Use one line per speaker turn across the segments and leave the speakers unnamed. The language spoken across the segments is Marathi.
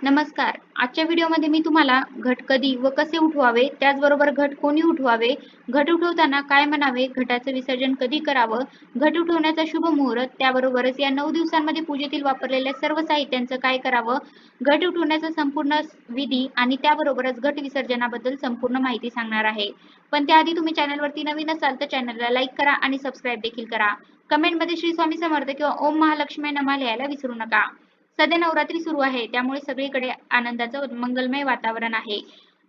नमस्कार. आजच्या व्हिडिओमध्ये मी तुम्हाला घट कधी व कसे उठवावे, त्याचबरोबर घट कोणी उठवावे, घट उठवताना काय म्हणावे, घटाचं विसर्जन कधी करावं, घट उठवण्याचा शुभ मुहूर्त, त्याबरोबरच या 9 दिवसांमध्ये पूजेतील वापरलेल्या सर्व साहित्यांचं काय करावं, घट उठवण्याचा संपूर्ण विधी आणि त्याबरोबरच घट विसर्जनाबद्दल संपूर्ण माहिती सांगणार आहे. पण त्याआधी तुम्ही चॅनलवरती नवीन असाल तर चॅनलला लाईक करा आणि सबस्क्राईब देखील करा. कमेंटमध्ये श्री स्वामी समर्थ किंवा ओम महालक्ष्मी नमः लिहायला विसरू नका. सध्या नवरात्री सुरू आहे, त्यामुळे सगळीकडे आनंदाचं मंगलमय वातावरण आहे.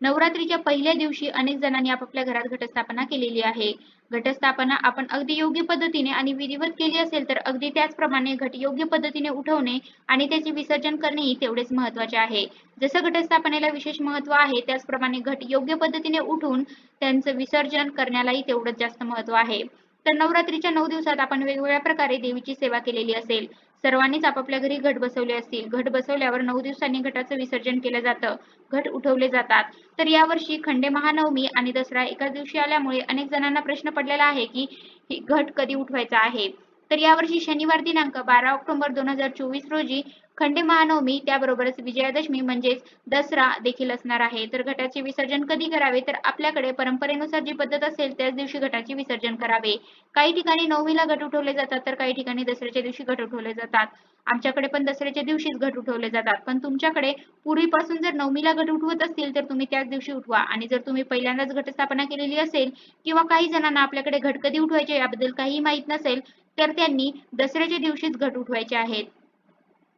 नवरात्रीच्या पहिल्या दिवशी अनेक जणांनी आपापल्या घरात घटस्थापना केलेली आहे. घटस्थापना आपण अगदी योग्य पद्धतीने आणि विधिवत केली असेल तर अगदी त्याचप्रमाणे घट योग्य पद्धतीने उठवणे आणि त्याचे विसर्जन करणेही तेवढेच महत्त्वाचे आहे. जसं घटस्थापनेला विशेष महत्त्व आहे, त्याचप्रमाणे घट योग्य पद्धतीने उठवून त्यांचं विसर्जन करण्यालाही तेवढंच जास्त महत्त्व आहे. तर नवरात्रीच्या 9 दिवसात आपण वेगवेगळ्या प्रकारे देवीची सेवा केलेली असेल. सर्वांनीच आपापल्या घरी घट बसवले असतील. घट बसवल्यावर 9 दिवसांनी घटाचं विसर्जन केलं जातं. घट उठवले जातात. तर यावर्षी खंडे महानवमी आणि दसरा एकाच दिवशी आल्यामुळे अनेक जणांना प्रश्न पडलेला आहे, की ही घट कधी उठवायचा आहे. तर यावर्षी शनिवार दिनांक 12 ऑक्टोबर 2024 रोजी खंडे महानवमी त्याबरोबरच विजयादशमी म्हणजेच दसरा देखील असणार आहे. तर घटाचे विसर्जन कधी करावे? तर आपल्याकडे परंपरेनुसार जी पद्धत असेल त्याच दिवशी घटाचे विसर्जन करावे. काही ठिकाणी नवमीला घट उठवले जातात, तर काही ठिकाणी दसऱ्याच्या दिवशी घट उठवले जातात. आमच्याकडे पण दसऱ्याच्या दिवशीच घट उठवले जातात. पण तुमच्याकडे पूर्वीपासून जर नवमीला घट उठवत असतील, तर तुम्ही त्याच दिवशी उठवा आणि जर तुम्ही पहिल्यांदाच घटस्थापना केलेली असेल किंवा काही जणांना आपल्याकडे घट कधी उठवायचे याबद्दल काहीही माहीत नसेल, तर त्यांनी दसऱ्याच्या दिवशीच घट उठवायचे आहेत.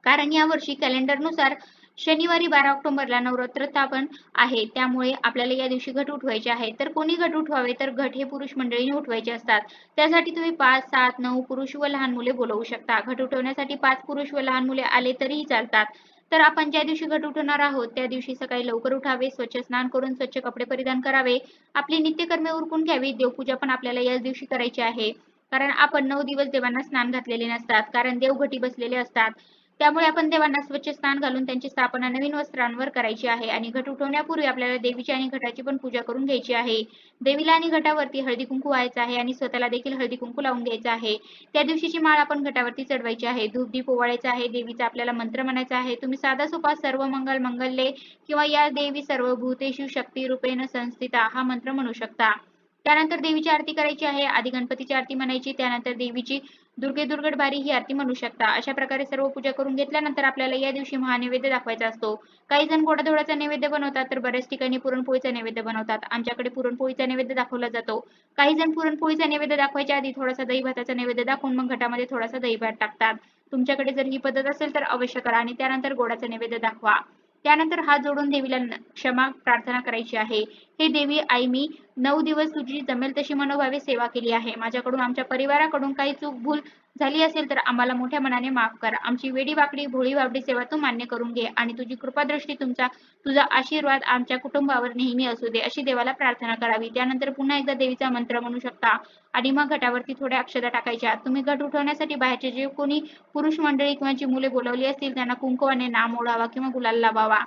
कारण यावर्षी कॅलेंडरनुसार शनिवारी 12 ऑक्टोबरला नवरात्रस्थापन आहे. त्यामुळे आपल्याला या दिवशी घट उठवायचे आहे. तर कोणी घट उठवावे? तर घट हे पुरुष मंडळीने उठवायचे असतात. त्यासाठी तुम्ही 5, 7, 9 पुरुष व लहान मुले बोलवू शकता. घट उठवण्यासाठी 5 पुरुष व लहान मुले आले तरीही चालतात. तर आपण ज्या दिवशी घट उठवणार आहोत, त्या दिवशी सकाळी लवकर उठावे, स्वच्छ स्नान करून स्वच्छ कपडे परिधान करावे, आपली नित्यकर्मे उरकून घ्यावी. देवपूजा पण आपल्याला याच दिवशी करायची आहे. कारण आपण 9 दिवस देवांना स्नान घातलेले नसतात. कारण देव घटी बसलेले असतात. त्यामुळे आपण देवांना स्वच्छ स्नान घालून त्यांची स्थापना नवीन वस्त्रांवर करायची आहे आणि घट उठवण्यापूर्वी आपल्याला देवीची आणि घटाची पण पूजा करून घ्यायची आहे. देवीला आणि घटावरती हळदी कुंकू व्हायचं आहे आणि स्वतःला देखील हळदी कुंकू लावून घ्यायचं आहे. त्या दिवशीची माळ आपण घटावरती चढवायची आहे. धूप-दीप ओवाळायचा आहे. देवीचा आपल्याला मंत्र म्हणायचा आहे. तुम्ही साधा सोपा सर्व मंगल मंगल्ये किंवा या देवी सर्व भूतेषु शक्ती रूपेण संस्थिता हा मंत्र म्हणू शकता. त्यानंतर देवीची आरती करायची आहे. आधी गणपतीची आरती म्हणायची, त्यानंतर देवीची दुर्गे दुर्गटबारी ही आरती म्हणू शकता. अशा प्रकारे सर्व पूजा करून घेतल्यानंतर आपल्याला या दिवशी महानैवेद्य दाखवायचा असतो. काही जण गोडाधोडाचा नैवेद्य बनवतात, तर बऱ्याच ठिकाणी पुरणपोळीचा नैवेद्य बनवतात. आमच्याकडे पुरणपोळीचा नैवेद्य दाखवला जातो. काही जण पुरणपोळीचा नैवेद्य दाखवायच्या आधी थोडासा दही-भाताचा नैवेद्य दाखवून मग घटामध्ये थोडासा दही-भात टाकतात. तुमच्याकडे जर ही पद्धत असेल तर अवश्य करा आणि त्यानंतर गोडाचा नैवेद्य दाखवा. त्यानंतर हात जोडून देवीला क्षमा प्रार्थना करायची आहे. हे देवी आई, मी 9 दिवस तुझी जमेल तशी मनोभावे सेवा केली आहे. माझ्याकडून आमच्या परिवाराकडून काही चूक भूल झाली असेल तर आम्हाला मोठ्या मनाने माफ कर. आमची वेडी-वाकडी, भोळी-भाबडी सेवा तू मान्य करून घे आणि तुझी कृपादृष्टी तुझा आशीर्वाद आमच्या कुटुंबावर नेहमी असू दे, अशी देवाला प्रार्थना करावी. त्यानंतर पुन्हा एकदा देवीचा मंत्र म्हणू शकता आणि मग घटावरती थोड्या अक्षता टाकायच्या. तुम्ही घट उठवण्यासाठी बाहेरचे जे कोणी पुरुष मंडळी किंवा जी मुले बोलावली असतील त्यांना कुंकवाने नाम ओढावा किंवा गुलाल लावावा.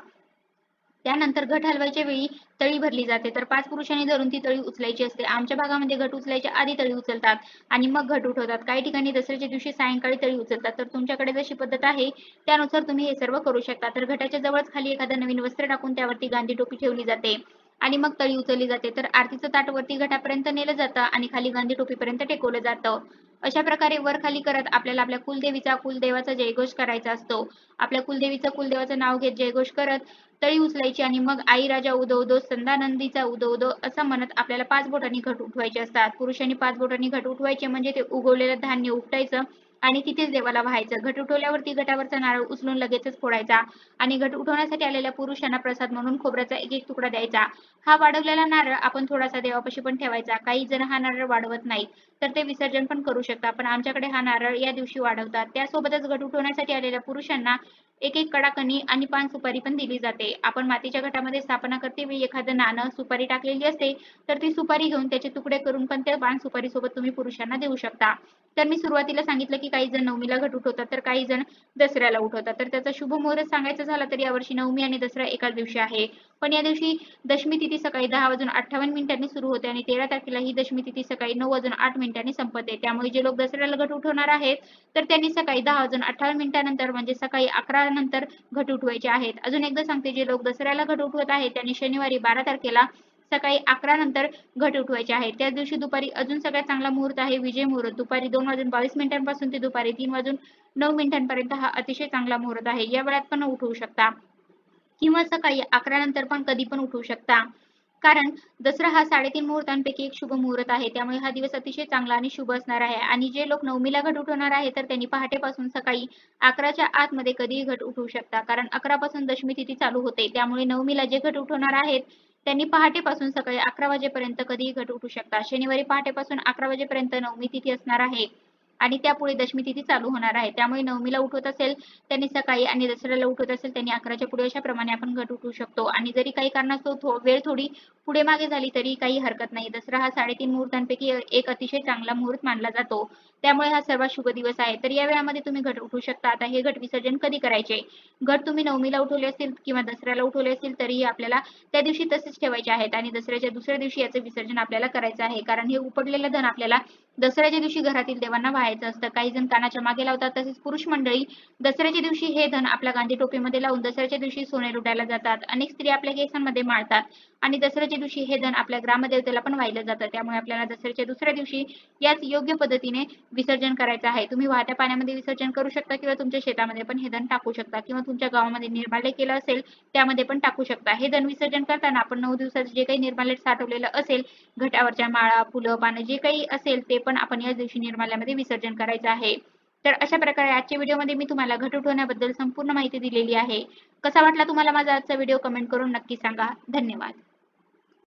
त्यानंतर घट हलवायच्या वेळी तळी भरली जाते, तर 5 पुरुषांनी धरून ती तळी उचलायची असते. आमच्या भागामध्ये घट उचलायच्या आधी तळी उचलतात आणि मग घट उठवतात. काही ठिकाणी दसऱ्याच्या दिवशी सायंकाळी तळी उचलतात. तर तुमच्याकडे जशी पद्धत आहे त्यानुसार तुम्ही हे सर्व करू शकता. तर घटाच्या जवळच खाली एखादं नवीन वस्त्र टाकून त्यावरती गांधी टोपी ठेवली जाते आणि मग तळी उचलली जाते. तर आरतीचं ताट वरती घटापर्यंत नेलं जातं आणि खाली गांधी टोपीपर्यंत टेकवलं जातं. अशा प्रकारे वर खाली करत आपल्याला आपल्या कुलदेवीचा, कुलदेवाचा जयघोष करायचा असतो. आपल्या कुलदेवीचं, कुलदेवाचं नाव घेत जयघोष करत तळी उचलायची आणि मग आई राजा उदो उदो, संदानंदीचा उदो उदो असं म्हणत आपल्याला 5 बोटांनी घट उठवायचे असतात. पुरुषांनी 5 बोटांनी घट उठवायचे म्हणजे ते उगवलेलं धान्य उपटायचं आणि तिथेच देवाला वाहायचं. घट उठवल्यावरती घटावरचा नारळ उचलून लगेचच फोडायचा आणि घट उठवण्यासाठी आलेल्या पुरुषांना प्रसाद म्हणून खोबऱ्याचा एक एक तुकडा द्यायचा. हा वाढवलेला नारळ आपण थोडासा देवापाशी पण ठेवायचा. काही जण हा नारळ वाढवत नाहीत, तर ते विसर्जन पण करू शकतात. पण आमच्याकडे हा नारळ या दिवशी वाढवतात. त्यासोबतच घट उठवण्यासाठी आलेल्या पुरुषांना एक एक कडाकणी आणि पान सुपारी पण दिली जाते. आपण मातीच्या घटामध्ये स्थापना करतेवेळी एखादं नाणं, सुपारी टाकलेली असते, तर ती सुपारी घेऊन त्याचे तुकडे करून पण त्या पान सुपारी सोबत तुम्ही पुरुषांना देऊ शकता. तर मी सुरुवातीला सांगितलं की काही जण नवमीला घट उठवतात तर काही जण दसऱ्याला उठवतात. तर त्याचा शुभ मुहूर्त सांगायचा झाला तर यावर्षी नवमी आणि दसरा एकाच दिवशी आहे. पण या दिवशी दशमी तिथी सकाळी 10:58 सुरू होते आणि 13 तारखेला ही दशमी तिथी सकाळी 9:08 संपते. त्यामुळे जे लोक दसऱ्याला घट उठवणार आहेत तर त्यांनी सकाळी 10:58 नंतर म्हणजे सकाळी 11 नंतर घट उठवायचे आहेत. अजून एकदा सांगते, जे लोक दसऱ्याला घट उठवत आहेत त्यांनी शनिवारी 12 तारखेला सकाळी 11 नंतर घट उठवायचे आहे. त्याच दिवशी दुपारी अजून सगळ्यात चांगला मुहूर्त आहे विजय मुहूर्त. दुपारी 2:22 पासून ते दुपारी 3:09 पर्यंत हा अतिशय चांगला मुहूर्त आहे. या वेळात पण उठवू शकता किंवा सकाळी 11 नंतर पण कधी पण उठवू शकता. कारण दसरा हा 3.5 मुहूर्तांपैकी एक शुभ मुहूर्त आहे. त्यामुळे हा दिवस अतिशय चांगला आणि शुभ असणार आहे. आणि जे लोक नवमीला घट उठवणार आहे तर त्यांनी पहाटेपासून सकाळी 11च्या आतमध्ये कधीही घट उठवू शकता. कारण 11 पासून दशमी तिथी चालू होते. त्यामुळे नवमीला जे घट उठवणार आहेत त्यांनी पहाटेपासून सकाळी 11 वाजेपर्यंत कधीही घट उठवू शकता. शनिवारी पहाटेपासून 11 वाजेपर्यंत नवमी तिथी असणार आहे. आणि त्यापुढे दशमी तिथी चालू होणार आहे. त्यामुळे नवमीला उठवत असेल त्यांनी सकाळी आणि दसऱ्याला उठवत असेल त्यांनी 11च्या पुढे अशाप्रमाणे आपण घट उठवू शकतो. आणि जरी काही कारणास्तव वेळ थोडी पुढे मागे झाली तरी काही हरकत नाही. दसरा हा 3.5 मुहूर्तांपैकी एक अतिशय चांगला मुहूर्त मानला जातो. त्यामुळे हा सर्वात शुभ दिवस आहे. तर या वेळामध्ये तुम्ही घट उठवू शकता. आता हे घट विसर्जन कधी करायचे? घट तुम्ही नवमीला उठवले असतील किंवा दसऱ्याला उठवले असतील तरीही आपल्याला त्या दिवशी तसेच ठेवायचे आहेत आणि दसऱ्याच्या दुसऱ्या दिवशी याचे विसर्जन आपल्याला करायचं आहे. कारण हे उपडलेलं धन आपल्याला दसऱ्याच्या दिवशी घरातील देवांना वाहायचं असतं. काही जण कानाच्या मागे लावतात. तसेच पुरुष मंडळी दसऱ्याच्या दिवशी हे धन आपल्या गांधी टोपीमध्ये लावून दसऱ्याच्या दिवशी सोने लुटायला जातात. अनेक स्त्रिया आपल्या केसांमध्ये माळतात आणि दसऱ्याच्या दिवशी हे धन आपल्या ग्रामदेवतेला पण वाहिलं जातं. त्यामुळे आपल्याला दसऱ्याच्या दुसऱ्या दिवशी याच योग्य पद्धतीने विसर्जन करायचं आहे. तुम्ही वाहत्या पाण्यामध्ये विसर्जन करू शकता किंवा तुमच्या शेतामध्ये पण हे धन टाकू शकता किंवा तुमच्या गावामध्ये निर्माल्य केलं असेल त्यामध्ये पण टाकू शकता. हे धन विसर्जन करताना आपण 9 दिवसाचं जे काही निर्माल्य साठवलेलं असेल, घटावरच्या माळा, फुलं, पानं जे काही असेल ते पण आपण याच दिवशी निर्माल्यामध्ये विसर्जन करायचं आहे. तर अशा प्रकारे आजच्या व्हिडिओमध्ये मी तुम्हाला घट उठवण्याबद्दल संपूर्ण माहिती दिलेली आहे. कसा वाटला तुम्हाला माझा आजचा व्हिडिओ कमेंट करून नक्की सांगा. धन्यवाद.